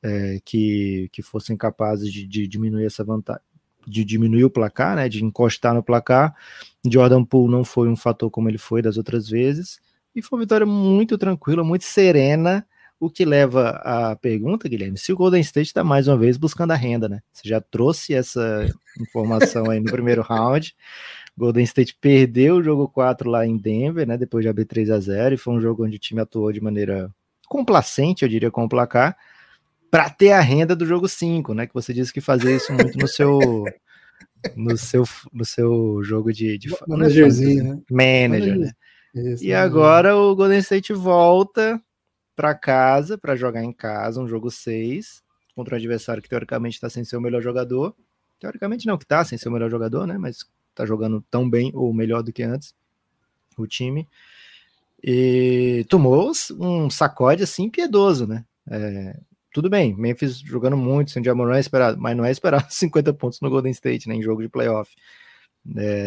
Speaker 3: que fossem capazes de diminuir essa vantagem, de diminuir o placar, né, de encostar no placar. Jordan Poole não foi um fator como ele foi das outras vezes, e foi uma vitória muito tranquila, muito serena, o que leva à pergunta, Guilherme, se o Golden State está mais uma vez buscando a renda, né? Você já trouxe essa informação aí no primeiro round. Golden State perdeu o jogo 4 lá em Denver, né, depois de abrir 3-0, e foi um jogo onde o time atuou de maneira complacente, eu diria, com o placar, para ter a renda do jogo 5, né, que você disse que fazia isso muito no seu jogo de
Speaker 2: managerzinho, né?
Speaker 3: Manager, né?
Speaker 2: Isso,
Speaker 3: e agora o Golden State volta para casa, para jogar em casa, um jogo 6, contra um adversário que teoricamente está sem ser o melhor jogador. Teoricamente não, que está sem ser o melhor jogador, né, mas tá jogando tão bem ou melhor do que antes o time, e tomou um sacode assim impiedoso, né? Tudo bem, Memphis jogando muito, sem Ja Morant esperado, mas não é esperado 50 pontos no Golden State, né, em jogo de playoff.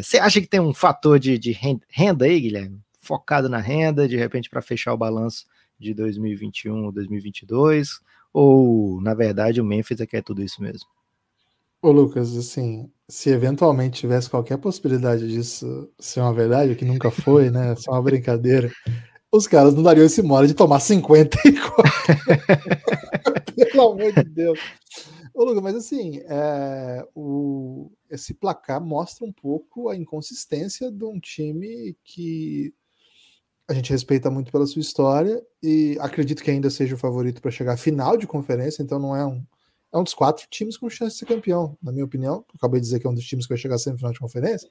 Speaker 3: Você acha que tem um fator de renda aí, Guilherme? Focado na renda, de repente para fechar o balanço de 2021 ou 2022, ou na verdade o Memphis quer tudo isso mesmo?
Speaker 2: Ô Lucas, assim, se eventualmente tivesse qualquer possibilidade disso ser uma verdade, que nunca foi, né, ser uma brincadeira, os caras não dariam esse mole de tomar 54. Pelo amor de Deus. Ô, Lucas, mas assim, esse placar mostra um pouco a inconsistência de um time que a gente respeita muito pela sua história e acredito que ainda seja o favorito para chegar à final de conferência, então não é um dos 4 times com chance de ser campeão, na minha opinião. Eu acabei de dizer que é um dos times que vai chegar à semifinal de conferência.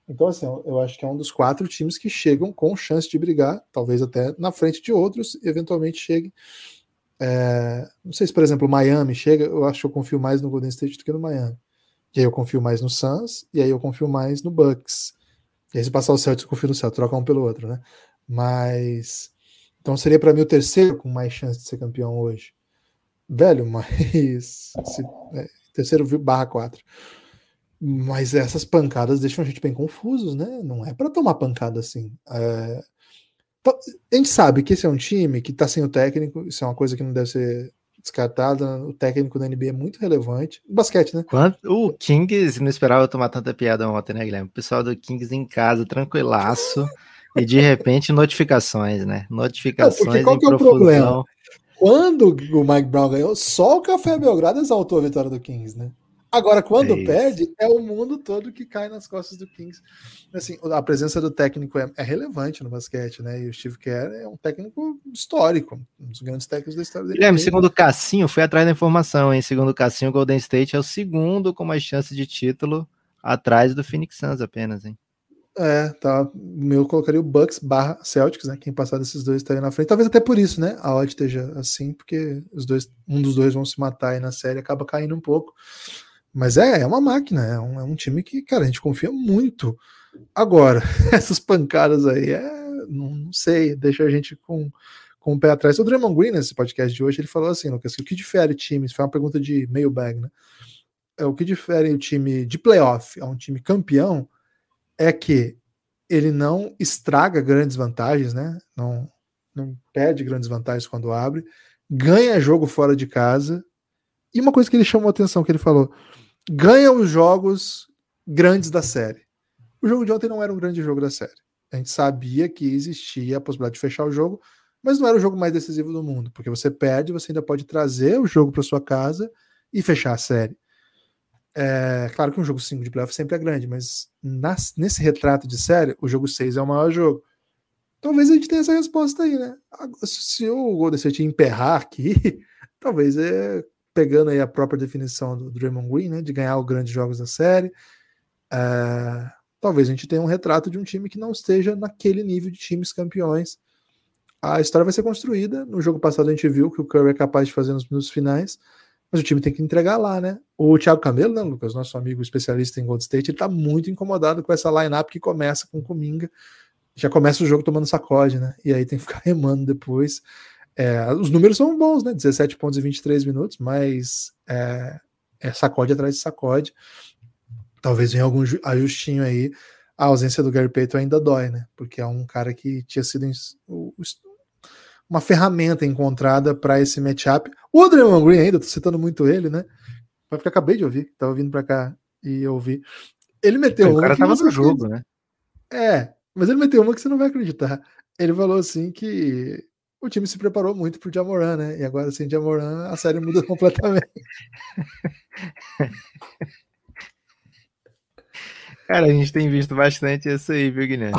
Speaker 2: Então, assim, eu acho que é um dos 4 times que chegam com chance de brigar, talvez até na frente de outros, eventualmente chegue. Não sei se, por exemplo, o Miami chega, eu acho que eu confio mais no Golden State do que no Miami. E aí eu confio mais no Suns, e aí eu confio mais no Bucks. E aí se passar o Celtics, eu confio no Celtics, troca um pelo outro, né? Mas... Então seria para mim o terceiro com mais chance de ser campeão hoje. Velho, mas... terceiro / 4. Mas essas pancadas deixam a gente bem confusos, né? Não é para tomar pancada assim. A gente sabe que esse é um time que tá sem o técnico, isso é uma coisa que não deve ser descartada. O técnico da NBA é muito relevante. Basquete, né?
Speaker 3: O Kings não esperava tomar tanta piada ontem, né, Guilherme? O pessoal do Kings em casa, tranquilaço, e de repente notificações, né? Notificações
Speaker 2: qual
Speaker 3: em
Speaker 2: que é o
Speaker 3: profusão.
Speaker 2: problema? Quando o Mike Brown ganhou, só o Café Belgrado exaltou a vitória do Kings, né? Agora, quando perde, é o mundo todo que cai nas costas do Kings. Assim, a presença do técnico é relevante no basquete, né? E o Steve Kerr é um técnico histórico, um dos grandes técnicos da história dele.
Speaker 3: Guilherme, segundo o Cassinho, fui atrás da informação, hein? Segundo o Cassinho, o Golden State é o segundo com mais chance de título, atrás do Phoenix Suns apenas, hein?
Speaker 2: Tá. O meu colocaria o Bucks / Celtics, né? Quem passar desses dois estaria na frente. Talvez até por isso, né? A odd esteja assim, porque um dos dois vão se matar aí na série, acaba caindo um pouco. Mas é uma máquina, é um time que, cara, a gente confia muito. Agora, essas pancadas aí, não sei, deixa a gente com o pé atrás. O Draymond Green, nesse podcast de hoje, ele falou assim, Lucas, que o que difere times, foi uma pergunta de mailbag, né? O que difere o time de playoff a um time campeão é que ele não estraga grandes vantagens, né? Não perde grandes vantagens quando abre, ganha jogo fora de casa. E uma coisa que ele chamou a atenção, que ele falou, ganha os jogos grandes da série. O jogo de ontem não era um grande jogo da série. A gente sabia que existia a possibilidade de fechar o jogo, mas não era o jogo mais decisivo do mundo, porque você perde, você ainda pode trazer o jogo para sua casa e fechar a série. Claro que um jogo 5 de playoff sempre é grande, mas nesse retrato de série, o jogo 6 é o maior jogo. Talvez a gente tenha essa resposta aí, né? Se o Golden State emperrar aqui, talvez pegando aí a própria definição do Draymond Green, né, de ganhar os grandes jogos da série, talvez a gente tenha um retrato de um time que não esteja naquele nível de times campeões. A história vai ser construída. No jogo passado a gente viu que o Curry é capaz de fazer nos minutos finais, mas o time tem que entregar lá, né? O Thiago Camelo, né, Lucas, nosso amigo especialista em Golden State, ele tá muito incomodado com essa line-up que começa com Kuminga, já começa o jogo tomando sacode, né? E aí tem que ficar remando depois. Os números são bons, né? 17 pontos em 23 minutos, mas sacode atrás de sacode. Talvez venha algum ajustinho aí. A ausência do Gary Payton ainda dói, né? Porque é um cara que tinha sido uma ferramenta encontrada para esse matchup. O Draymond Green ainda, tô citando muito ele, né? Porque acabei de ouvir, tava vindo para cá e eu ouvi. Ele meteu
Speaker 3: o cara tava no jogo, né?
Speaker 2: Mas ele meteu uma que você não vai acreditar. Ele falou assim que o time se preparou muito pro Ja Morant, né? E agora sem Ja Morant a série muda completamente.
Speaker 3: Cara, a gente tem visto bastante isso aí, viu, Guilherme?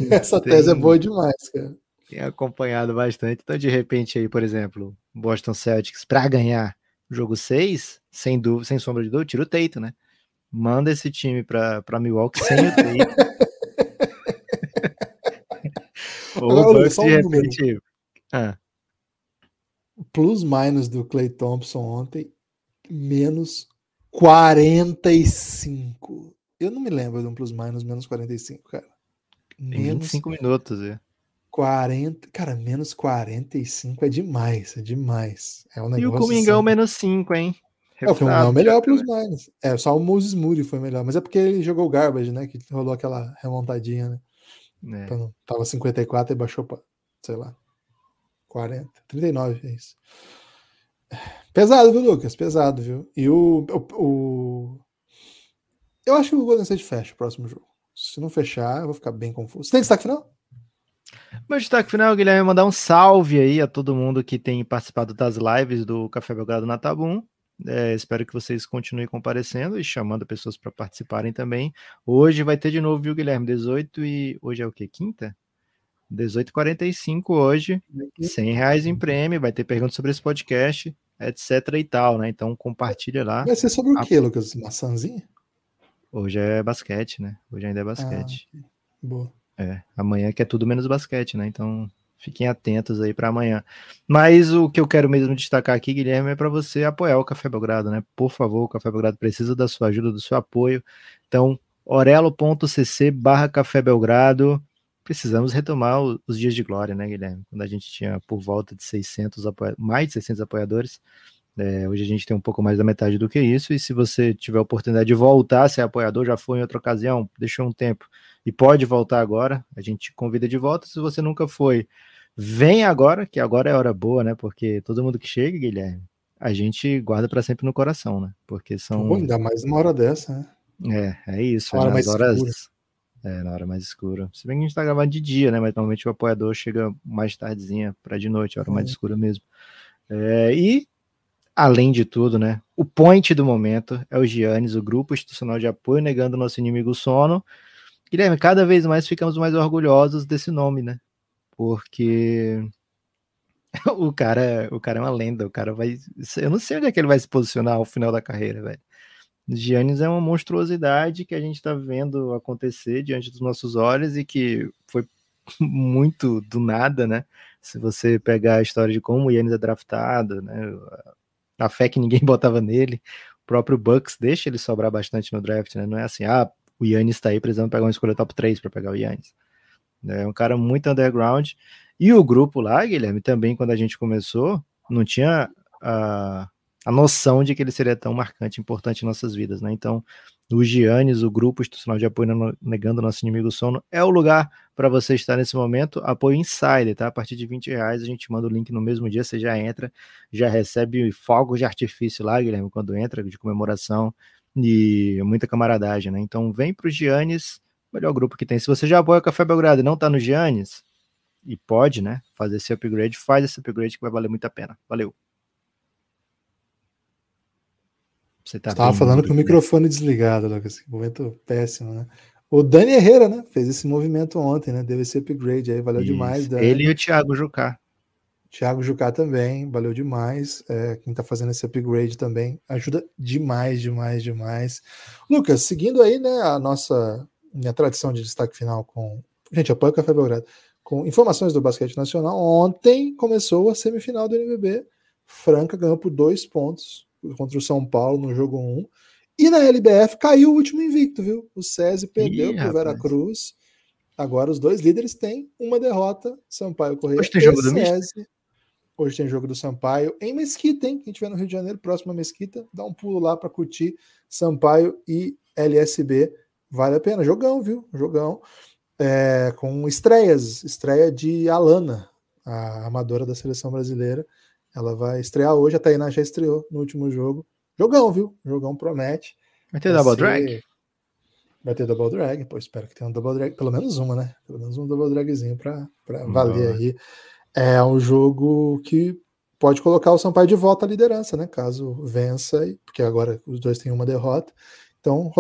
Speaker 2: Essa tese é boa demais, cara.
Speaker 3: Tem acompanhado bastante. Então, de repente, aí, por exemplo, Boston Celtics, para ganhar o jogo 6, sem sombra de dúvida, tira o Tatum, né? Manda esse time para Milwaukee sem o Tatum.
Speaker 2: Agora, só um número. Plus minus do Klay Thompson ontem, menos 45. Eu não me lembro de um plus minus menos 45, cara.
Speaker 3: Menos 25 minutos,
Speaker 2: 40, cara, menos 45 é demais, é demais. É um negócio.
Speaker 3: E o Kumingão assim, menos 5, hein?
Speaker 2: O Kumingão é o melhor plus minus. Só o Moses Moody foi melhor, mas é porque ele jogou o Garbage, né? Que rolou aquela remontadinha, né? Então, tava 54 e baixou pra, sei lá, 40, 39, é isso. Pesado, viu, Lucas? Pesado, viu? E eu acho que o Golden State fecha o próximo jogo. Se não fechar, eu vou ficar bem confuso. Você tem destaque final?
Speaker 3: Meu destaque final, Guilherme, é mandar um salve aí a todo mundo que tem participado das lives do Café Belgrado na Tabum. Espero que vocês continuem comparecendo e chamando pessoas para participarem também. Hoje vai ter de novo, viu, Guilherme? 18 e... Hoje é o quê? Quinta? 18h45 hoje, R$100 em prêmio, vai ter perguntas sobre esse podcast, etc e tal, né? Então compartilha lá.
Speaker 2: Vai ser sobre o quê, Lucas? Maçãzinha?
Speaker 3: Hoje é basquete, né? Hoje ainda é basquete.
Speaker 2: Boa.
Speaker 3: Amanhã que é tudo menos basquete, né? Então fiquem atentos aí para amanhã. Mas o que eu quero mesmo destacar aqui, Guilherme, é para você apoiar o Café Belgrado, né? Por favor, o Café Belgrado precisa da sua ajuda, do seu apoio. Então, orelo.cc/Café Belgrado. Precisamos retomar os dias de glória, né, Guilherme? Quando a gente tinha por volta de mais de 600 apoiadores. Hoje a gente tem um pouco mais da metade do que isso, e se você tiver a oportunidade de voltar a ser apoiador, já foi em outra ocasião, deixou um tempo, e pode voltar agora, a gente te convida de volta. Se você nunca foi, vem agora, que agora é hora boa, né? Porque todo mundo que chega, Guilherme, a gente guarda para sempre no coração, né? Porque são...
Speaker 2: Ainda mais uma hora dessa, né?
Speaker 3: É isso,
Speaker 2: hora
Speaker 3: nas
Speaker 2: mais
Speaker 3: horas...
Speaker 2: escura.
Speaker 3: Na hora mais escura. Se bem que a gente tá gravando de dia, né? Mas normalmente o apoiador chega mais tardezinha para de noite, a hora mais escura mesmo. E, além de tudo, né? O point do momento é o Giannis, o grupo institucional de apoio negando o nosso inimigo sono. Guilherme, cada vez mais ficamos mais orgulhosos desse nome, né? Porque o cara é uma lenda, o cara vai... Eu não sei onde é que ele vai se posicionar ao final da carreira, velho. Giannis é uma monstruosidade que a gente está vendo acontecer diante dos nossos olhos e que foi muito do nada, né? Se você pegar a história de como o Giannis é draftado, né? A fé que ninguém botava nele, o próprio Bucks deixa ele sobrar bastante no draft, né? Não é assim, o Giannis está aí precisando pegar uma escolha top 3 para pegar o Giannis. É um cara muito underground. E o grupo lá, Guilherme, também quando a gente começou, não tinha a noção de que ele seria tão marcante e importante em nossas vidas, né? Então, o Giannis, o grupo institucional de apoio negando o nosso inimigo sono, é o lugar para você estar nesse momento. Apoio Insider, tá? A partir de R$20, a gente manda o link no mesmo dia, você já entra, já recebe fogos de artifício lá, Guilherme, quando entra, de comemoração, e muita camaradagem, né? Então, vem pro Giannis, melhor grupo que tem. Se você já apoia o Café Belgrado e não tá no Giannis, e pode, né, fazer esse upgrade, faz esse upgrade que vai valer muito a pena. Valeu! Você
Speaker 2: estava falando com o microfone desligado, Lucas. Que momento péssimo, né? O Dani Herrera, né? Fez esse movimento ontem, né? Deu esse upgrade aí, valeu demais, Dani.
Speaker 3: Ele e o Thiago Jucá.
Speaker 2: Thiago Jucá também, valeu demais. Quem tá fazendo esse upgrade também ajuda demais, demais, demais. Lucas, seguindo aí, né, minha tradição de destaque final com... Gente, apoia o Café Belgrado. Com informações do basquete nacional, ontem começou a semifinal do NBB. Franca ganhou por 2 pontos contra o São Paulo no jogo 1. E na LBF caiu o último invicto, viu? O SESI perdeu pro Veracruz. Agora os dois líderes têm uma derrota, Sampaio Corrêa.
Speaker 3: Hoje tem jogo do Mister?
Speaker 2: Hoje tem jogo do Sampaio em Mesquita, hein? Quem estiver no Rio de Janeiro, próximo a Mesquita, dá um pulo lá para curtir Sampaio e LSB. Vale a pena. Jogão, viu? Jogão. Com estreia de Alana, a amadora da seleção brasileira. Ela vai estrear hoje, a Tainá já estreou no último jogo. Jogão, viu? Jogão promete.
Speaker 3: Vai ter double drag?
Speaker 2: Vai ter double drag, pô, espero que tenha um double drag, pelo menos uma, né? Pelo menos um double dragzinho pra valer aí. É um jogo que pode colocar o Sampaio de volta à liderança, né? Caso vença, porque agora os dois têm uma derrota. Então,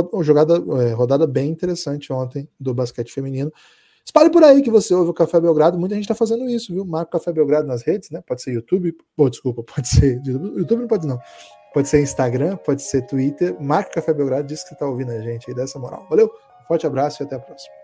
Speaker 2: rodada bem interessante ontem do basquete feminino. Espalhe por aí que você ouve o Café Belgrado. Muita gente está fazendo isso, viu? Marca o Café Belgrado nas redes, né? Pode ser YouTube. Desculpa, pode ser. YouTube não pode, não. Pode ser Instagram, pode ser Twitter. Marca o Café Belgrado, diz que está ouvindo a gente aí, dessa moral. Valeu, forte abraço e até a próxima.